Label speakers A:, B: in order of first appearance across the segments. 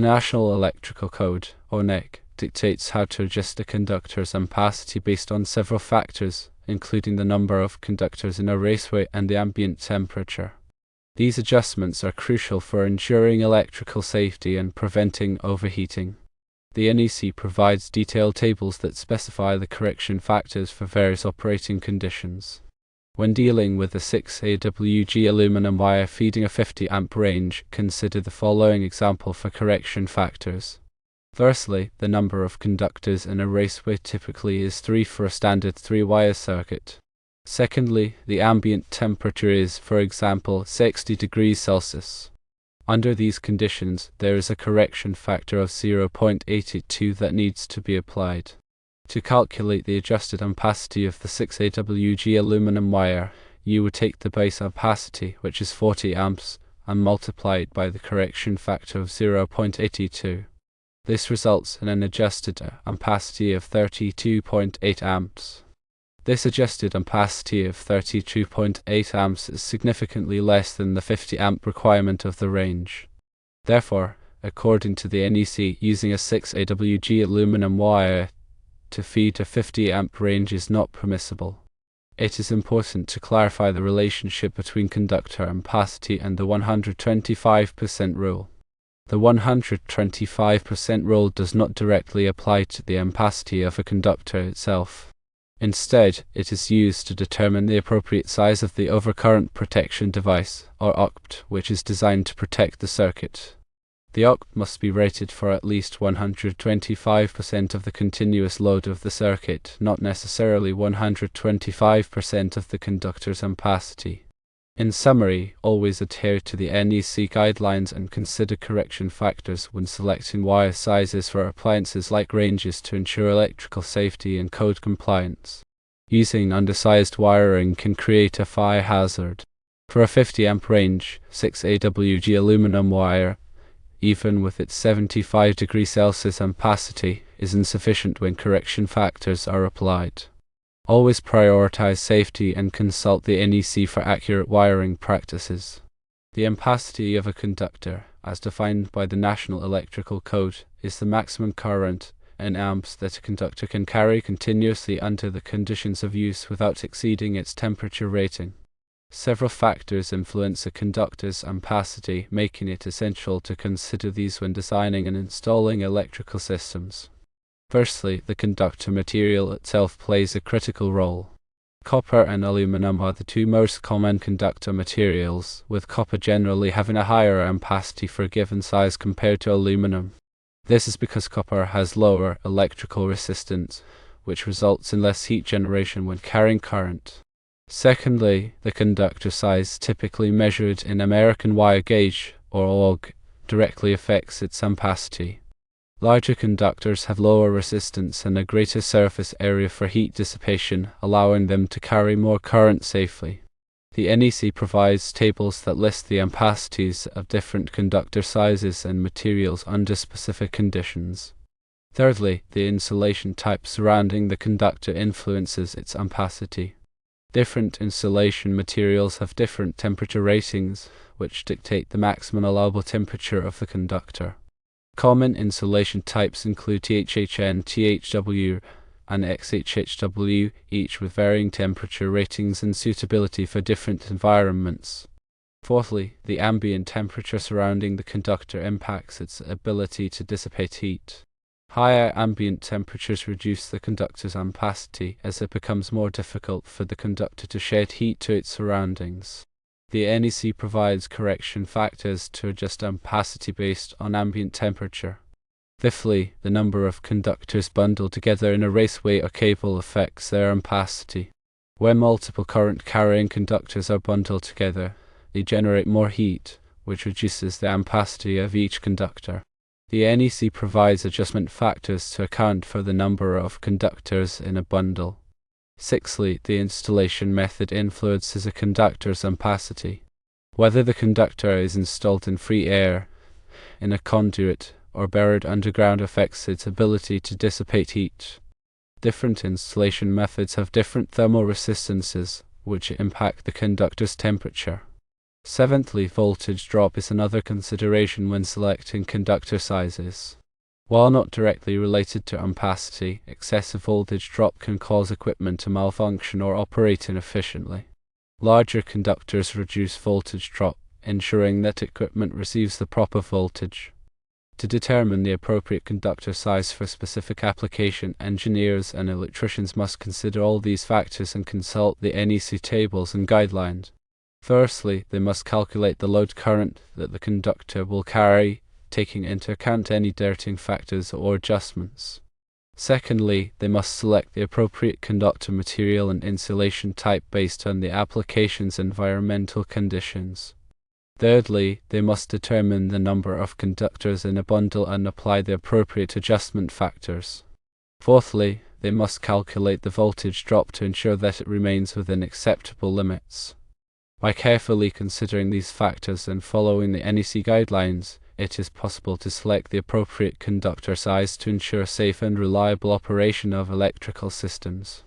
A: The National Electrical Code, or NEC, dictates how to adjust a conductor's ampacity based on several factors, including the number of conductors in a raceway and the ambient temperature. These adjustments are crucial for ensuring electrical safety and preventing overheating. The NEC provides detailed tables that specify the correction factors for various operating conditions. When dealing with a 6 AWG aluminum wire feeding a 50 amp range, consider the following example for correction factors. Firstly, the number of conductors in a raceway typically is 3 for a standard 3-wire circuit. Secondly, the ambient temperature is, for example, 60 degrees Celsius. Under these conditions, there is a correction factor of 0.882 that needs to be applied. To calculate the adjusted ampacity of the 6 AWG aluminum wire, you would take the base ampacity, which is 40 amps, and multiply it by the correction factor of 0.82. This results in an adjusted ampacity of 32.8 amps. This adjusted ampacity of 32.8 amps is significantly less than the 50 amp requirement of the range. Therefore, according to the NEC, using a 6 AWG aluminum wire to feed a 50 amp range is not permissible. It is important to clarify the relationship between conductor ampacity and the 125% rule. The 125% rule does not directly apply to the ampacity of a conductor itself. Instead, it is used to determine the appropriate size of the overcurrent protection device, or OCP, which is designed to protect the circuit. The OCP must be rated for at least 125% of the continuous load of the circuit, not necessarily 125% of the conductor's ampacity. In summary, always adhere to the NEC guidelines and consider correction factors when selecting wire sizes for appliances like ranges to ensure electrical safety and code compliance. Using undersized wiring can create a fire hazard. For a 50 amp range, 6 AWG aluminum wire, even with its 75 degrees Celsius ampacity, is insufficient when correction factors are applied. Always prioritize safety and consult the NEC for accurate wiring practices. The ampacity of a conductor, as defined by the National Electrical Code, is the maximum current in amps that a conductor can carry continuously under the conditions of use without exceeding its temperature rating. Several factors influence a conductor's ampacity, making it essential to consider these when designing and installing electrical systems. Firstly, the conductor material itself plays a critical role. Copper and aluminum are the two most common conductor materials, with copper generally having a higher ampacity for a given size compared to aluminum. This is because copper has lower electrical resistance, which results in less heat generation when carrying current. Secondly, the conductor size, typically measured in American wire gauge, or AUG, directly affects its ampacity. Larger conductors have lower resistance and a greater surface area for heat dissipation, allowing them to carry more current safely. The NEC provides tables that list the ampacities of different conductor sizes and materials under specific conditions. Thirdly, the insulation type surrounding the conductor influences its ampacity. Different insulation materials have different temperature ratings, which dictate the maximum allowable temperature of the conductor. Common insulation types include THHN, THW, and XHHW, each with varying temperature ratings and suitability for different environments. Fourthly, the ambient temperature surrounding the conductor impacts its ability to dissipate heat. Higher ambient temperatures reduce the conductor's ampacity as it becomes more difficult for the conductor to shed heat to its surroundings. The NEC provides correction factors to adjust ampacity based on ambient temperature. Fifthly, the number of conductors bundled together in a raceway or cable affects their ampacity. When multiple current-carrying conductors are bundled together, they generate more heat, which reduces the ampacity of each conductor. The NEC provides adjustment factors to account for the number of conductors in a bundle. Sixthly, the installation method influences a conductor's ampacity. Whether the conductor is installed in free air, in a conduit, or buried underground affects its ability to dissipate heat. Different installation methods have different thermal resistances, which impact the conductor's temperature. Seventhly, voltage drop is another consideration when selecting conductor sizes. While not directly related to ampacity, excessive voltage drop can cause equipment to malfunction or operate inefficiently. Larger conductors reduce voltage drop, ensuring that equipment receives the proper voltage. To determine the appropriate conductor size for a specific application, engineers and electricians must consider all these factors and consult the NEC tables and guidelines. Firstly, they must calculate the load current that the conductor will carry, taking into account any dirtying factors or adjustments. Secondly, they must select the appropriate conductor material and insulation type based on the application's environmental conditions. Thirdly, they must determine the number of conductors in a bundle and apply the appropriate adjustment factors. Fourthly, they must calculate the voltage drop to ensure that it remains within acceptable limits. By carefully considering these factors and following the NEC guidelines, it is possible to select the appropriate conductor size to ensure safe and reliable operation of electrical systems.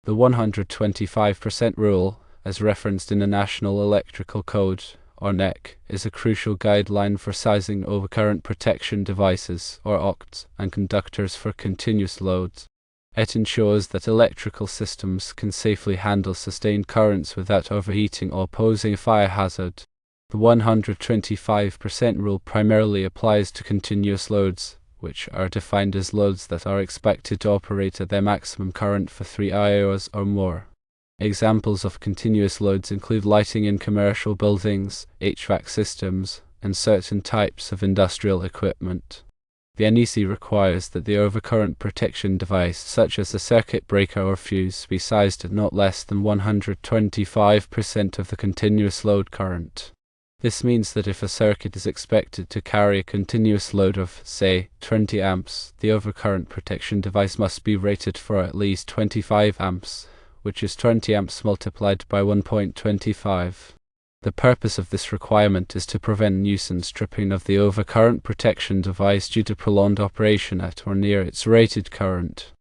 A: The 125% rule, as referenced in the National Electrical Code, or NEC, is a crucial guideline for sizing overcurrent protection devices, or OCTs, and conductors for continuous loads. It ensures that electrical systems can safely handle sustained currents without overheating or posing a fire hazard. The 125% rule primarily applies to continuous loads, which are defined as loads that are expected to operate at their maximum current for 3 hours or more. Examples of continuous loads include lighting in commercial buildings, HVAC systems, and certain types of industrial equipment. The NEC requires that the overcurrent protection device, such as a circuit breaker or fuse, be sized at not less than 125% of the continuous load current. This means that if a circuit is expected to carry a continuous load of, say, 20 amps, the overcurrent protection device must be rated for at least 25 amps, which is 20 amps multiplied by 1.25. The purpose of this requirement is to prevent nuisance tripping of the overcurrent protection device due to prolonged operation at or near its rated current.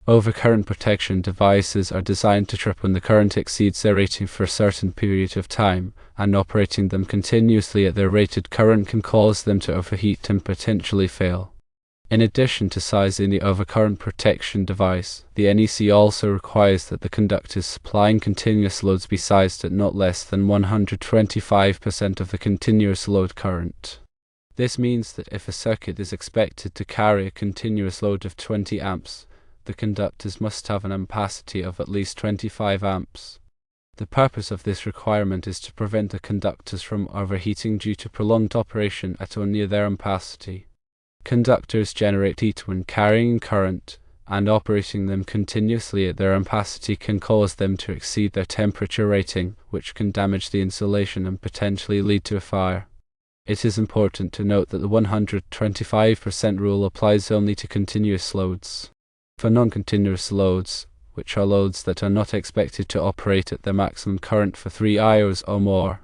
A: Overcurrent protection devices are designed to trip when the current exceeds their rating for a certain period of time, and operating them continuously at their rated current can cause them to overheat and potentially fail. In addition to sizing the overcurrent protection device, the NEC also requires that the conductors supplying continuous loads be sized at not less than 125% of the continuous load current. This means that if a circuit is expected to carry a continuous load of 20 amps, the conductors must have an ampacity of at least 25 amps. The purpose of this requirement is to prevent the conductors from overheating due to prolonged operation at or near their ampacity. Conductors generate heat when carrying current, and operating them continuously at their ampacity can cause them to exceed their temperature rating, which can damage the insulation and potentially lead to a fire. It is important to note that the 125% rule applies only to continuous loads. For non-continuous loads, which are loads that are not expected to operate at their maximum current for 3 hours or more,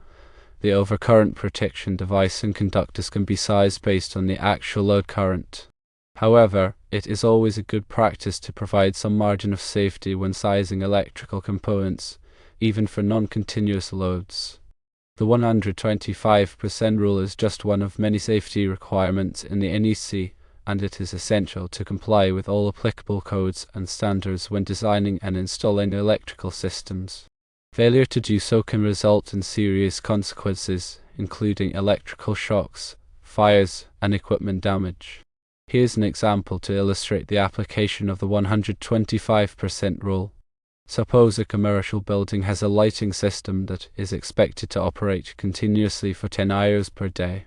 A: the overcurrent protection device and conductors can be sized based on the actual load current. However, it is always a good practice to provide some margin of safety when sizing electrical components, even for non-continuous loads. The 125% rule is just one of many safety requirements in the NEC, and it is essential to comply with all applicable codes and standards when designing and installing electrical systems. Failure to do so can result in serious consequences, including electrical shocks, fires, and equipment damage. Here's an example to illustrate the application of the 125% rule. Suppose a commercial building has a lighting system that is expected to operate continuously for 10 hours per day.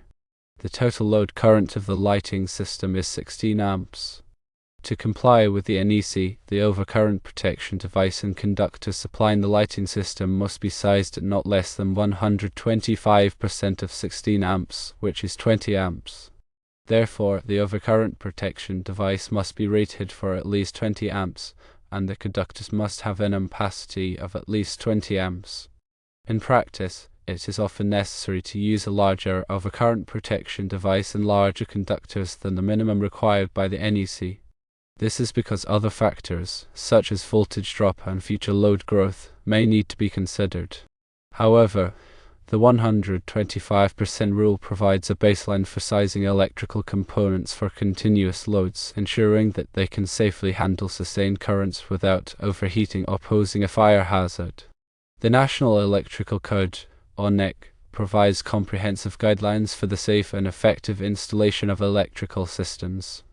A: The total load current of the lighting system is 16 amps. To comply with the NEC, the overcurrent protection device and conductors supplying the lighting system must be sized at not less than 125% of 16 amps, which is 20 amps. Therefore, the overcurrent protection device must be rated for at least 20 amps, and the conductors must have an ampacity of at least 20 amps. In practice, it is often necessary to use a larger overcurrent protection device and larger conductors than the minimum required by the NEC. This is because other factors, such as voltage drop and future load growth, may need to be considered. However, The 125% rule provides a baseline for sizing electrical components for continuous loads, ensuring that they can safely handle sustained currents without overheating or posing a fire hazard. The National Electrical Code, or NEC, provides comprehensive guidelines for the safe and effective installation of electrical systems.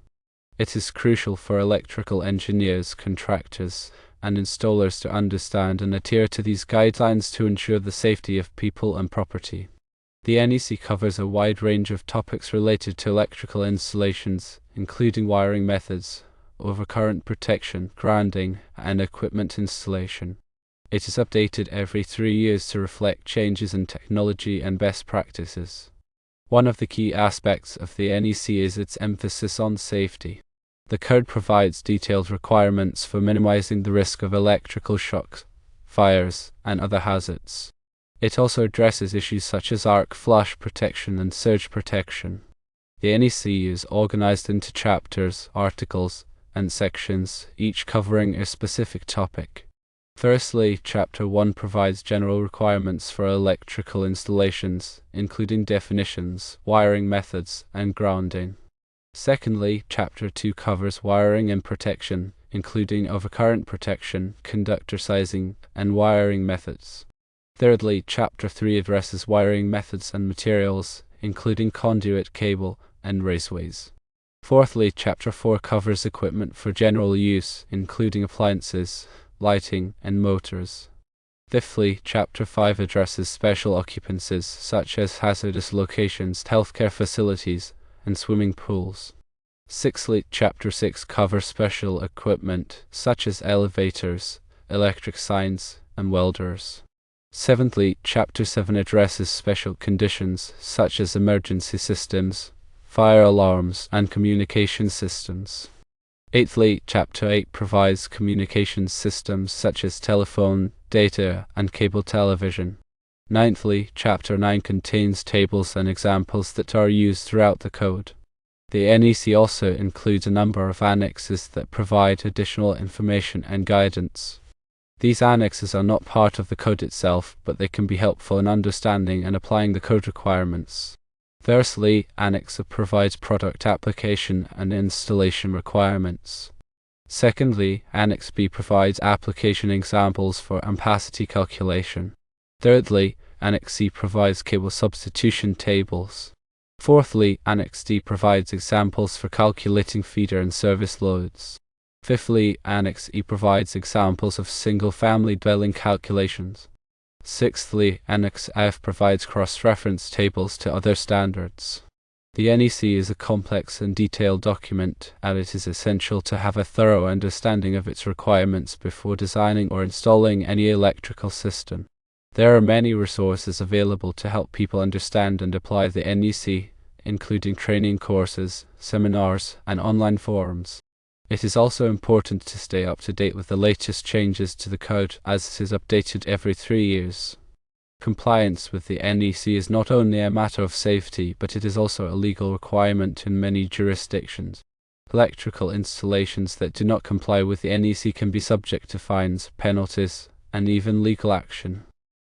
A: It is crucial for electrical engineers, contractors, and installers to understand and adhere to these guidelines to ensure the safety of people and property. The NEC covers a wide range of topics related to electrical installations, including wiring methods, overcurrent protection, grounding, and equipment installation. It is updated every 3 years to reflect changes in technology and best practices. One of the key aspects of the NEC is its emphasis on safety. The code provides detailed requirements for minimizing the risk of electrical shocks, fires, and other hazards. It also addresses issues such as arc flash protection and surge protection. The NEC is organized into chapters, articles, and sections, each covering a specific topic. Firstly, Chapter 1 provides general requirements for electrical installations, including definitions, wiring methods, and grounding. Secondly, Chapter 2 covers wiring and protection, including overcurrent protection, conductor sizing, and wiring methods. Thirdly, Chapter 3 addresses wiring methods and materials, including conduit, cable, and raceways. Fourthly, Chapter 4 covers equipment for general use, including appliances, lighting, and motors. Fifthly, Chapter 5 addresses special occupancies such as hazardous locations, healthcare facilities, and swimming pools. Sixthly, Chapter 6 covers special equipment such as elevators, electric signs, and welders. Seventhly, Chapter 7 addresses special conditions such as emergency systems, fire alarms, and communication systems. Eighthly, Chapter 8 provides communications systems such as telephone, data, and cable television. Ninthly, Chapter 9 contains tables and examples that are used throughout the code. The NEC also includes a number of annexes that provide additional information and guidance. These annexes are not part of the code itself, but they can be helpful in understanding and applying the code requirements. Firstly, Annex provides product application and installation requirements. Secondly, Annex B provides application examples for ampacity calculation. Thirdly, Annex C provides cable substitution tables. Fourthly, Annex D provides examples for calculating feeder and service loads. Fifthly, Annex E provides examples of single-family dwelling calculations. Sixthly, Annex F provides cross-reference tables to other standards. The NEC is a complex and detailed document, and it is essential to have a thorough understanding of its requirements before designing or installing any electrical system. There are many resources available to help people understand and apply the NEC, including training courses, seminars, and online forums. It is also important to stay up to date with the latest changes to the code, as it is updated every 3 years. Compliance with the NEC is not only a matter of safety, but it is also a legal requirement in many jurisdictions. Electrical installations that do not comply with the NEC can be subject to fines, penalties, and even legal action.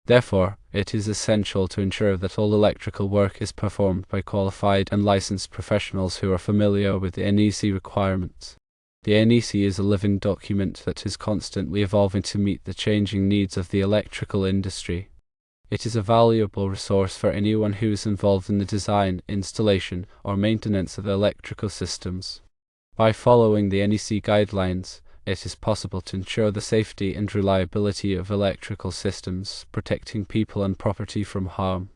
A: Therefore, it is essential to ensure that all electrical work is performed by qualified and licensed professionals who are familiar with the NEC requirements. The NEC is a living document that is constantly evolving to meet the changing needs of the electrical industry. It is a valuable resource for anyone who is involved in the design, installation, or maintenance of electrical systems. By following the NEC guidelines, it is possible to ensure the safety and reliability of electrical systems, protecting people and property from harm.